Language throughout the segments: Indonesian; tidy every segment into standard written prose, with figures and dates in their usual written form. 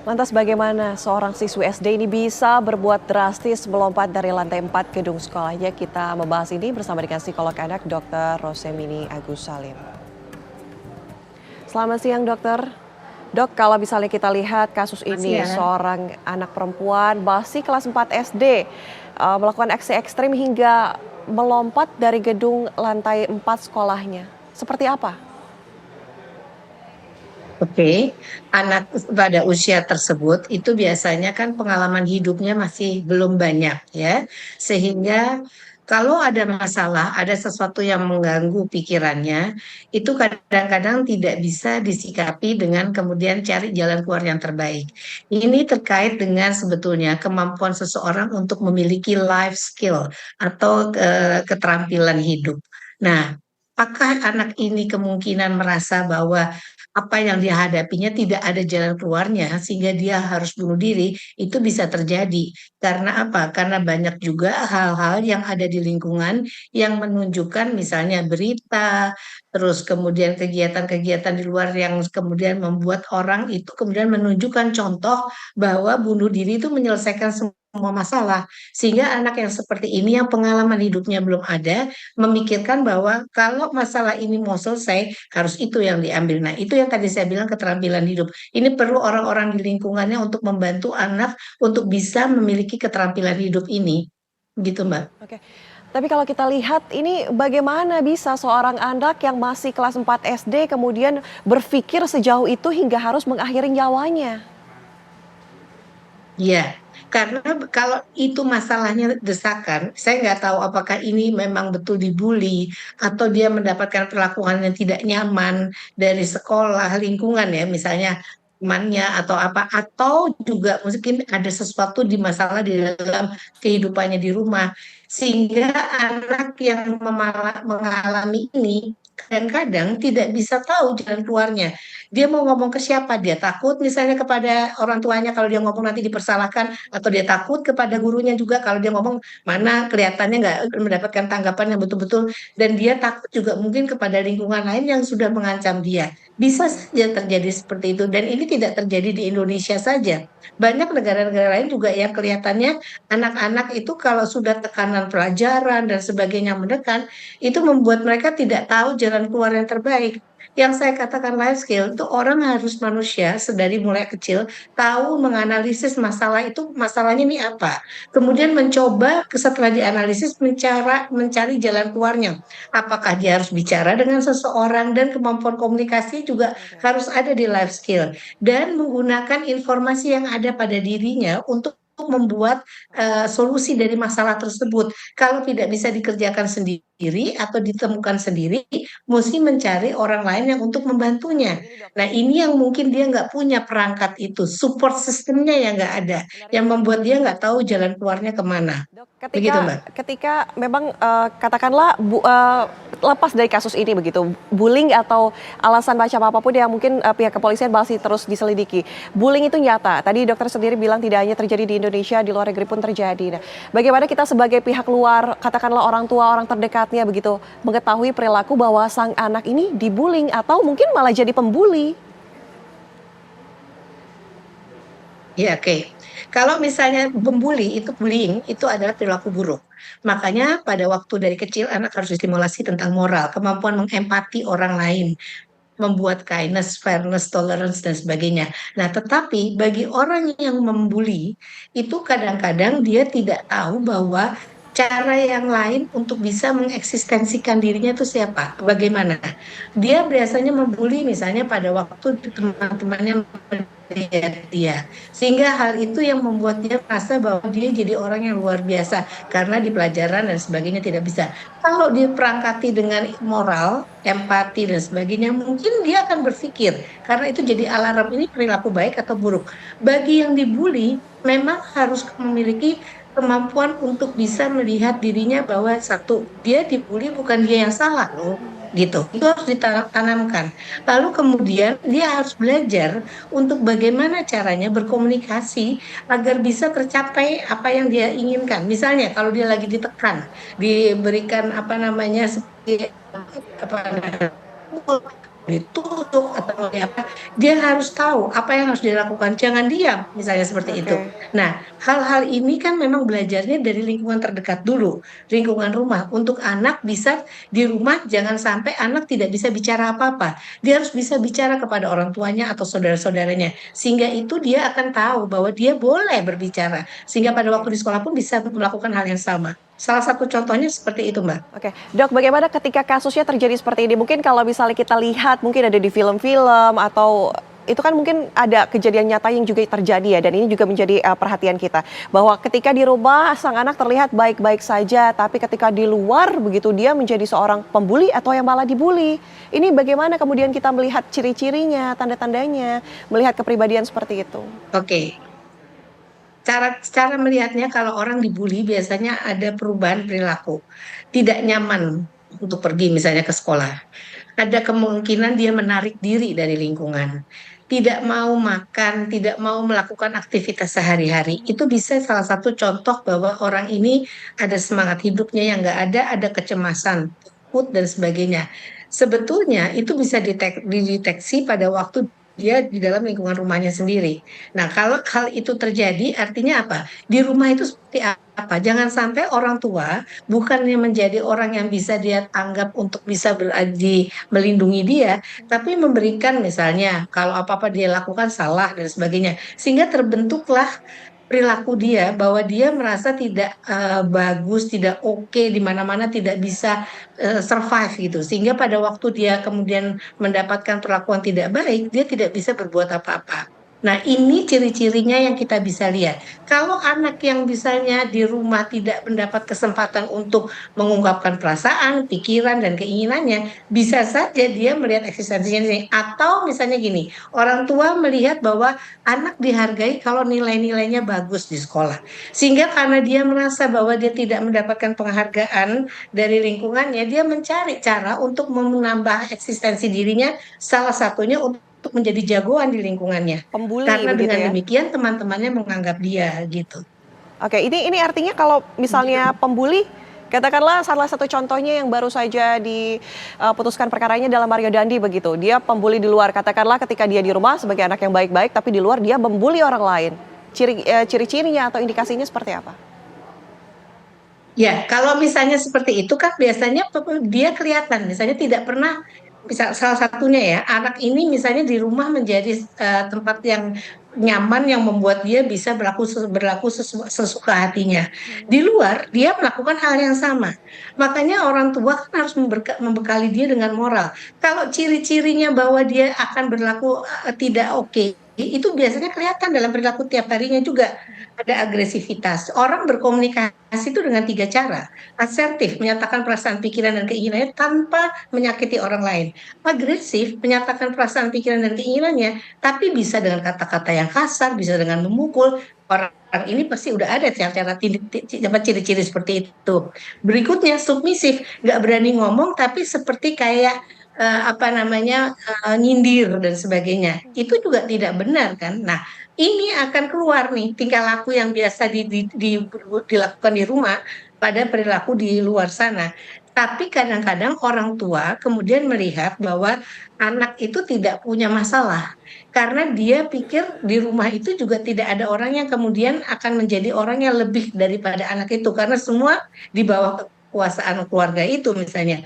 Lantas bagaimana seorang siswi SD ini bisa berbuat drastis melompat dari lantai 4 gedung sekolahnya? Kita membahas ini bersama dengan psikolog anak Dr. Rosemini Agus Salim. Selamat siang dokter. Dok, kalau misalnya kita lihat kasus Masih ini, ya? seorang anak perempuan masih kelas 4 SD melakukan aksi ekstrim hingga melompat dari gedung lantai 4 sekolahnya. Seperti apa? Oke, anak pada usia tersebut itu biasanya kan pengalaman hidupnya masih belum banyak ya, sehingga kalau ada masalah, ada sesuatu yang mengganggu pikirannya, itu kadang-kadang tidak bisa disikapi dengan kemudian cari jalan keluar yang terbaik. Ini terkait dengan sebetulnya kemampuan seseorang untuk memiliki life skill atau keterampilan hidup. Nah, apakah anak ini kemungkinan merasa bahwa apa yang dia hadapinya tidak ada jalan keluarnya sehingga dia harus bunuh diri, itu bisa terjadi. Karena apa? Karena banyak juga hal-hal yang ada di lingkungan yang menunjukkan misalnya berita, terus kemudian kegiatan-kegiatan di luar yang kemudian membuat orang itu kemudian menunjukkan contoh bahwa bunuh diri itu menyelesaikan semua masalah. Sehingga anak yang seperti ini yang pengalaman hidupnya belum ada, memikirkan bahwa kalau masalah ini mau selesai, harus itu yang diambil. Nah, itu yang tadi saya bilang keterampilan hidup. Ini perlu orang-orang di lingkungannya untuk membantu anak untuk bisa memiliki keterampilan hidup ini. Gitu, Mbak. Oke. Tapi kalau kita lihat ini bagaimana bisa seorang anak yang masih kelas 4 SD kemudian berpikir sejauh itu hingga harus mengakhiri nyawanya? Iya, karena kalau itu masalahnya desakan, saya nggak tahu apakah ini memang betul dibully atau dia mendapatkan perlakuan yang tidak nyaman dari sekolah, lingkungan ya, misalnya temannya atau apa, atau juga mungkin ada sesuatu di masalah di dalam kehidupannya di rumah, sehingga anak yang mengalami ini kadang-kadang tidak bisa tahu jalan keluarnya. Dia mau ngomong ke siapa? Dia takut misalnya kepada orang tuanya kalau dia ngomong nanti dipersalahkan, atau dia takut kepada gurunya juga kalau dia ngomong mana kelihatannya nggak mendapatkan tanggapan yang betul-betul, dan dia takut juga mungkin kepada lingkungan lain yang sudah mengancam dia. Bisa saja terjadi seperti itu dan ini tidak terjadi di Indonesia saja. Banyak negara-negara lain juga yang kelihatannya anak-anak itu kalau sudah tekanan pelajaran dan sebagainya mendekat, itu membuat mereka tidak tahu jalan keluar yang terbaik. Yang saya katakan life skill itu orang harus manusia sedari mulai kecil tahu menganalisis masalah itu masalahnya ini apa. Kemudian mencoba setelah dianalisis mencari jalan keluarnya. Apakah dia harus bicara dengan seseorang dan kemampuan komunikasi juga Oke. harus ada di life skill dan menggunakan informasi yang ada pada dirinya untuk membuat solusi dari masalah tersebut. Kalau tidak bisa dikerjakan sendiri atau ditemukan sendiri, mesti mencari orang lain yang untuk membantunya. Begini dok, Nah, ini yang mungkin dia nggak punya perangkat itu, support sistemnya yang nggak ada, menarik yang sekali. membuat dia nggak tahu jalan keluarnya kemana. Dok, Begitu, ketika Mbak. ketika memang, katakanlah lepas dari kasus ini begitu, bullying atau alasan macam apapun yang mungkin, pihak kepolisian masih terus diselidiki. Bullying itu nyata, tadi dokter sendiri bilang tidak hanya terjadi di Indonesia, di luar negeri pun terjadi. Nah, bagaimana kita sebagai pihak luar, katakanlah orang tua, orang terdekatnya begitu, mengetahui perilaku bahwa sang anak ini di-bullying atau mungkin malah jadi pembuli? Ya, oke. Kalau misalnya membuli itu bullying itu adalah perilaku buruk. Makanya pada waktu dari kecil anak harus distimulasi tentang moral, kemampuan mengempati orang lain, membuat kindness, fairness, tolerance dan sebagainya. Nah, tetapi bagi orang yang membuli itu kadang-kadang dia tidak tahu bahwa cara yang lain untuk bisa mengeksistensikan dirinya itu siapa, bagaimana. Dia biasanya membuli misalnya pada waktu teman-temannya melihat dia. Sehingga hal itu yang membuat dia merasa bahwa dia jadi orang yang luar biasa karena di pelajaran dan sebagainya tidak bisa. Kalau diperangkati dengan moral, empati dan sebagainya, mungkin dia akan berpikir karena itu jadi alarm ini perilaku baik atau buruk. Bagi yang dibully, memang harus memiliki kemampuan untuk bisa melihat dirinya bahwa satu, dia dibully bukan dia yang salah loh, gitu. Itu harus ditanamkan. Lalu kemudian dia harus belajar untuk bagaimana caranya berkomunikasi agar bisa tercapai apa yang dia inginkan. Misalnya kalau dia lagi ditekan, diberikan apa namanya seperti apa ditusuk atau apa, dia harus tahu apa yang harus dilakukan, jangan diam, misalnya seperti itu. Oke. Nah, hal-hal ini kan memang belajarnya dari lingkungan terdekat dulu, lingkungan rumah. Untuk anak bisa di rumah, jangan sampai anak tidak bisa bicara apa-apa. Dia harus bisa bicara kepada orang tuanya atau saudara-saudaranya, sehingga itu dia akan tahu bahwa dia boleh berbicara, sehingga pada waktu di sekolah pun bisa melakukan hal yang sama. Salah satu contohnya seperti itu, Mbak. Oke, Dok, bagaimana ketika kasusnya terjadi seperti ini? Mungkin kalau misalnya kita lihat, mungkin ada di film-film atau itu kan mungkin ada kejadian nyata yang juga terjadi ya, dan ini juga menjadi perhatian kita bahwa ketika di rumah sang anak terlihat baik-baik saja, tapi ketika di luar begitu dia menjadi seorang pembuli atau yang malah dibully. Ini bagaimana kemudian kita melihat ciri-cirinya, tanda-tandanya, melihat kepribadian seperti itu? Oke. Cara melihatnya kalau orang dibully biasanya ada perubahan perilaku. Tidak nyaman untuk pergi misalnya ke sekolah. Ada kemungkinan dia menarik diri dari lingkungan. Tidak mau makan, tidak mau melakukan aktivitas sehari-hari. Itu bisa salah satu contoh bahwa orang ini ada semangat hidupnya yang nggak ada kecemasan, takut dan sebagainya. Sebetulnya itu bisa dideteksi pada waktu dia di dalam lingkungan rumahnya sendiri. Nah, kalau hal itu terjadi, artinya apa? Di rumah itu seperti apa? Jangan sampai orang tua bukannya menjadi orang yang bisa dia anggap untuk bisa beradi melindungi dia, tapi memberikan misalnya kalau apa-apa dia lakukan salah dan sebagainya. Sehingga terbentuklah perilaku dia bahwa dia merasa tidak bagus, tidak oke di mana-mana, tidak bisa survive gitu. Sehingga pada waktu dia kemudian mendapatkan perlakuan tidak baik, dia tidak bisa berbuat apa-apa. Nah, ini ciri-cirinya yang kita bisa lihat. Kalau anak yang misalnya di rumah tidak mendapat kesempatan untuk mengungkapkan perasaan, pikiran, dan keinginannya, bisa saja dia melihat eksistensinya sendiri. Atau misalnya gini, orang tua melihat bahwa anak dihargai kalau nilai-nilainya bagus di sekolah. Sehingga karena dia merasa bahwa dia tidak mendapatkan penghargaan dari lingkungannya, dia mencari cara untuk menambah eksistensi dirinya, salah satunya untuk menjadi jagoan di lingkungannya. Pembuli Karena begitu dengan ya? demikian teman-temannya menganggap dia gitu. Oke, ini artinya kalau misalnya pembuli, katakanlah salah satu contohnya yang baru saja diputuskan perkaranya dalam Mario Dandi begitu. Dia pembuli di luar, katakanlah ketika dia di rumah sebagai anak yang baik-baik, tapi di luar dia membuli orang lain. Ciri-cirinya atau indikasinya seperti apa? Ya, kalau misalnya seperti itu kan biasanya dia kelihatan, misalnya tidak pernah, bisa salah satunya ya, anak ini misalnya di rumah menjadi tempat yang nyaman yang membuat dia bisa berlaku sesuka hatinya. Di luar dia melakukan hal yang sama. Makanya orang tua kan harus membekali dia dengan moral. Kalau ciri-cirinya bahwa dia akan berlaku tidak oke, itu biasanya kelihatan dalam perilaku tiap harinya juga. Ada agresivitas. Orang berkomunikasi itu dengan tiga cara. Asertif, menyatakan perasaan, pikiran, dan keinginannya tanpa menyakiti orang lain. Agresif, menyatakan perasaan, pikiran, dan keinginannya, tapi bisa dengan kata-kata yang kasar, bisa dengan memukul. Orang ini pasti udah ada cara-cara ciri-ciri seperti itu. Berikutnya, submisif, nggak berani ngomong, tapi seperti kayak apa namanya nyindir dan sebagainya. Itu juga tidak benar kan. Nah, ini akan keluar nih tingkah laku yang biasa dilakukan di rumah pada perilaku di luar sana. Tapi kadang-kadang orang tua kemudian melihat bahwa anak itu tidak punya masalah karena dia pikir di rumah itu juga tidak ada orang yang kemudian akan menjadi orang yang lebih daripada anak itu karena semua di bawah kekuasaan keluarga itu misalnya.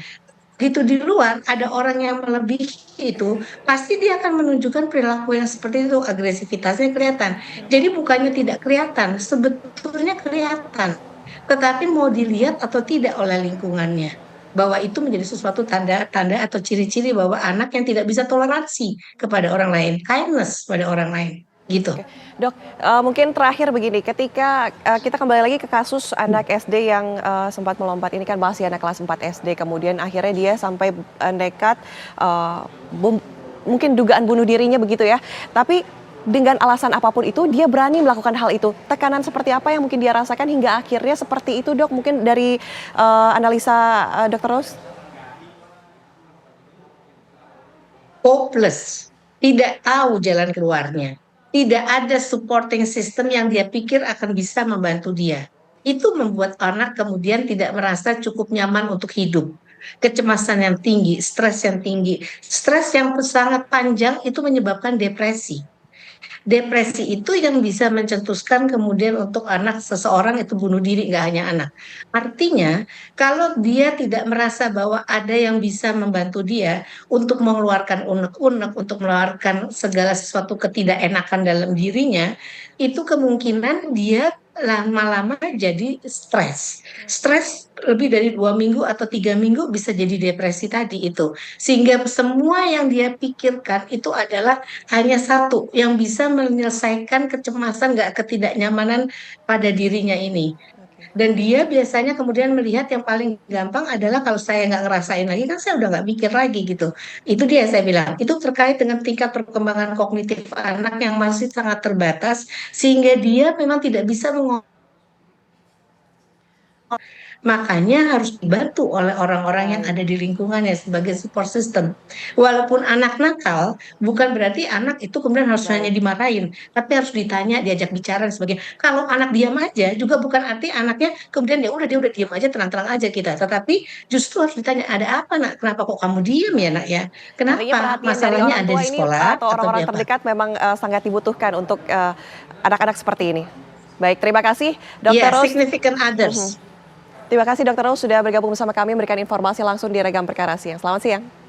Begitu di luar ada orang yang melebihi itu, pasti dia akan menunjukkan perilaku yang seperti itu, agresivitasnya kelihatan. Jadi bukannya tidak kelihatan, sebetulnya kelihatan. Tetapi mau dilihat atau tidak oleh lingkungannya. Bahwa itu menjadi sesuatu tanda-tanda atau ciri-ciri bahwa anak yang tidak bisa toleransi kepada orang lain, kindness pada orang lain. Gitu. Oke, Dok, mungkin terakhir begini, ketika kita kembali lagi ke kasus anak SD yang sempat melompat, ini kan masih anak kelas 4 SD, kemudian akhirnya dia sampai nekat, eee, mungkin dugaan bunuh dirinya begitu ya, tapi dengan alasan apapun itu dia berani melakukan hal itu. Tekanan seperti apa yang mungkin dia rasakan hingga akhirnya seperti itu, Dok? Mungkin dari analisa Dokter Rose? Hopeless, tidak tahu jalan keluarnya. Tidak ada supporting system yang dia pikir akan bisa membantu dia. Itu membuat anak kemudian tidak merasa cukup nyaman untuk hidup. kecemasan yang tinggi, stres yang tinggi. Stres yang sangat panjang itu menyebabkan depresi. Depresi itu yang bisa mencetuskan kemudian untuk anak seseorang itu bunuh diri, nggak hanya anak. Artinya, kalau dia tidak merasa bahwa ada yang bisa membantu dia untuk mengeluarkan unek-unek, untuk mengeluarkan segala sesuatu ketidakenakan dalam dirinya, itu kemungkinan dia lama-lama jadi stres. Stres lebih dari 2 minggu atau 3 minggu bisa jadi depresi tadi itu. Sehingga semua yang dia pikirkan itu adalah hanya satu yang bisa menyelesaikan kecemasan, nggak ketidaknyamanan pada dirinya ini. Oke. Dan dia biasanya kemudian melihat yang paling gampang adalah kalau saya nggak ngerasain lagi, kan saya udah nggak mikir lagi gitu. Itu dia saya bilang, itu terkait dengan tingkat perkembangan kognitif anak yang masih sangat terbatas, sehingga dia memang tidak bisa makanya harus dibantu oleh orang-orang yang Baik. ada di lingkungannya sebagai support system. Walaupun anak nakal, bukan berarti anak itu kemudian harus hanya Baik. dimarahin, tapi harus ditanya, diajak bicara dan sebagainya. Kalau anak diam aja juga bukan arti anaknya kemudian ya udah dia udah diam aja, tenang-tenang aja kita. Tetapi justru harus ditanya, ada apa nak? Kenapa kok kamu diam ya nak Baik. ya? Artinya Kenapa? perhatian dari Masalahnya orang ada tua di ini sekolah atau atau di orang-orang apa? terdekat memang sangat dibutuhkan untuk anak-anak seperti ini. Baik, terima kasih Dokter Ya, Rose. significant Mhm. others. Terima kasih Dokter Rose sudah bergabung bersama kami memberikan informasi langsung di Ragam Perkara Siang. Selamat siang.